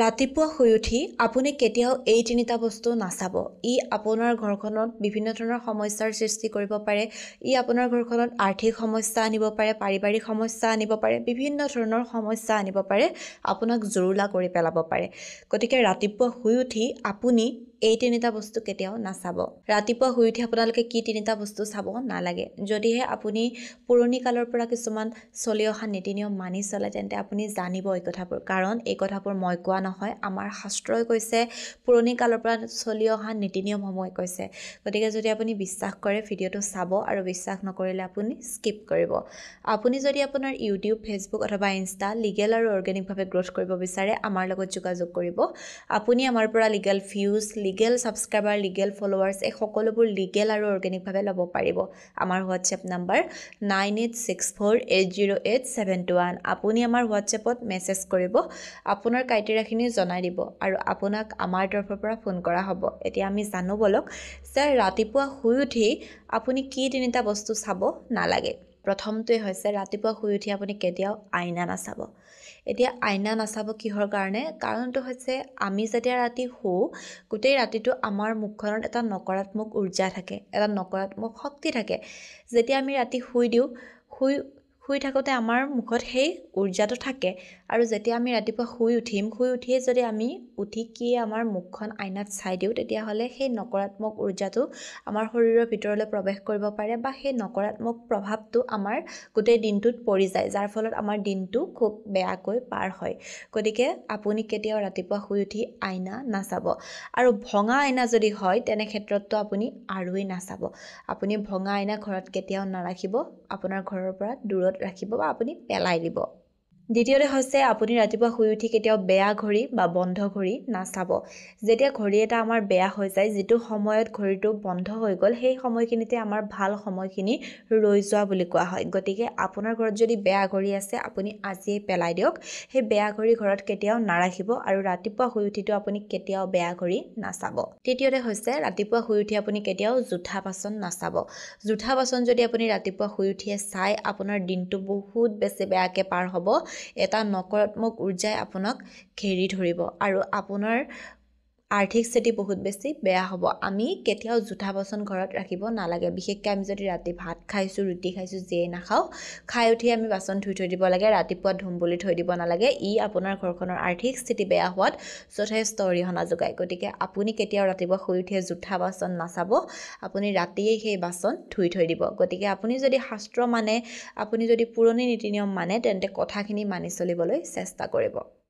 ৰাতিপুৱা শুই উঠি আপুনি কেতিয়াও এই তিনিটা বস্তু নাচাব। ই আপোনাৰ ঘৰখনত বিভিন্ন ধৰণৰ সমস্যাৰ সৃষ্টি কৰিব পাৰে। ই আপোনাৰ ঘৰখনত আৰ্থিক সমস্যা আনিব পাৰে, পাৰিবাৰিক সমস্যা আনিব পাৰে, বিভিন্ন ধৰণৰ সমস্যা আনিব পাৰে, আপোনাক জুৰুলা কৰি পেলাব পাৰে। গতিকে ৰাতিপুৱা শুই উঠি আপুনি এই তিনিটা বস্তু কেতিয়াও নাচাব। ৰাতিপুৱা শুই উঠি আপোনালোকে কি তিনিটা বস্তু চাব নালাগে। যদিহে আপুনি পুৰণি কালৰ পৰা কিছুমান চলি অহা নীতি নিয়ম মানি চলে তেন্তে আপুনি জানিব এই কথাবোৰ। কাৰণ এই কথাবোৰ মই কোৱা নহয়, আমাৰ শাস্ত্ৰই কৈছে, পুৰণি কালৰ পৰা চলি অহা নীতি নিয়মসমূহে কৈছে। গতিকে যদি আপুনি বিশ্বাস কৰে ভিডিঅ'টো চাব আৰু বিশ্বাস নকৰিলে আপুনি স্কিপ কৰিব। আপুনি যদি আপোনাৰ ইউটিউব, ফেচবুক অথবা ইনষ্টা লিগেল আৰু অৰ্গেনিকভাৱে গ্ৰ'থ কৰিব বিচাৰে আমাৰ লগত যোগাযোগ কৰিব। আপুনি আমাৰ পৰা legal views, legal subscriber, legal followers এই সকলোবোৰ লিগেল আৰু অৰ্গেনিকভাৱে ল'ব পাৰিব। আমাৰ হোৱাটছএপ নাম্বাৰ 9864808721। আপুনি আমাৰ হোৱাটছএপত মেছেজ কৰিব, আপোনাৰ ক্ৰাইটেৰিয়াখিনি জনাই দিব আৰু আপোনাক আমাৰ তৰফৰ পৰা ফোন কৰা হ'ব। এতিয়া আমি জানো বলক যে ৰাতিপুৱা শুই উঠি আপুনি কি তিনিটা বস্তু চাব নালাগে। প্ৰথমটোৱে হৈছে ৰাতিপুৱা শুই উঠি আপুনি কেতিয়াও আইনা নাচাব। এতিয়া আইনা নাচাব কিহৰ কাৰণে? কাৰণটো হৈছে আমি যেতিয়া ৰাতি শুওঁ গোটেই ৰাতিটো আমাৰ মুখখনত এটা নকাৰাত্মক উৰ্জা থাকে, এটা নকাৰাত্মক শক্তি থাকে। যেতিয়া আমি ৰাতি শুই দিওঁ, শুই থাকোঁতে আমাৰ মুখত সেই উৰ্জাটো থাকে আৰু যেতিয়া আমি ৰাতিপুৱা শুই উঠিয়ে যদি আমি উঠি আমাৰ মুখখন আইনাত চাই দিওঁ তেতিয়াহ'লে সেই নকাৰাত্মক উৰ্জাটো আমাৰ শৰীৰৰ ভিতৰলৈ প্ৰৱেশ কৰিব পাৰে বা সেই নকাৰাত্মক প্ৰভাৱটো আমাৰ গোটেই দিনটোত পৰি যায়, যাৰ ফলত আমাৰ দিনটো খুব বেয়াকৈ পাৰ হয়। গতিকে আপুনি কেতিয়াও ৰাতিপুৱা শুই উঠি আইনা নাচাব। আৰু ভঙা আইনা যদি হয় তেনে ক্ষেত্ৰততো আপুনি আৰুৱেই নাচাব। আপুনি ভঙা আইনা ঘৰত কেতিয়াও নাৰাখিব, আপোনাৰ ঘৰৰ পৰা দূৰত ৰাখিব বা আপুনি পেলাই দিব। দ্বিতীয়তে হৈছে আপুনি ৰাতিপুৱা শুই উঠি কেতিয়াও বেয়া ঘড়ী বা বন্ধ ঘড়ী নাচাব। যেতিয়া ঘড়ী এটা আমাৰ বেয়া হৈ যায়, যিটো সময়ত ঘড়ীটো বন্ধ হৈ গ'ল সেই সময়খিনিতে আমাৰ ভাল সময়খিনি ৰৈ যোৱা বুলি কোৱা হয়। গতিকে আপোনাৰ ঘৰত যদি বেয়া ঘড়ী আছে আপুনি আজিয়েই পেলাই দিয়ক। সেই বেয়া ঘড়ী ঘৰত কেতিয়াও নাৰাখিব আৰু ৰাতিপুৱা শুই উঠিতো আপুনি কেতিয়াও বেয়া ঘড়ী নাচাব। তৃতীয়তে হৈছে ৰাতিপুৱা শুই উঠি আপুনি কেতিয়াও জোঠা বাচন নাচাব। জোঠা বাচন যদি আপুনি ৰাতিপুৱা শুই উঠিয়ে চাই আপোনাৰ দিনটো বহুত বেছি বেয়াকৈ পাৰ হ'ব। এটা নকাৰাত্মক উৰ্জাই আপোনাক ঘেৰি ধৰিব আৰু আপোনাৰ আৰ্থিক স্থিতি বহুত বেছি বেয়া হ'ব। আমি কেতিয়াও জোঠা বাচন ঘৰত ৰাখিব নালাগে। বিশেষকৈ আমি যদি ৰাতি ভাত খাইছোঁ, ৰুটি খাইছোঁ, যিয়েই নাখাওঁ, খাই উঠি আমি বাচন ধুই থৈ দিব লাগে, ৰাতিপুৱা ধুম বুলি থৈ দিব নালাগে। ই আপোনাৰ ঘৰখনৰ আৰ্থিক স্থিতি বেয়া হোৱাত যথেষ্ট অৰিহণা যোগায়। গতিকে আপুনি কেতিয়াও ৰাতিপুৱা শুই উঠিয়ে জোঠা বাচন নাচাব, আপুনি ৰাতিয়েই সেই বাচন ধুই থৈ দিব। গতিকে আপুনি যদি শাস্ত্ৰ মানে, আপুনি যদি পুৰণি নীতি নিয়ম মানে তেন্তে কথাখিনি মানি চলিবলৈ চেষ্টা কৰিব।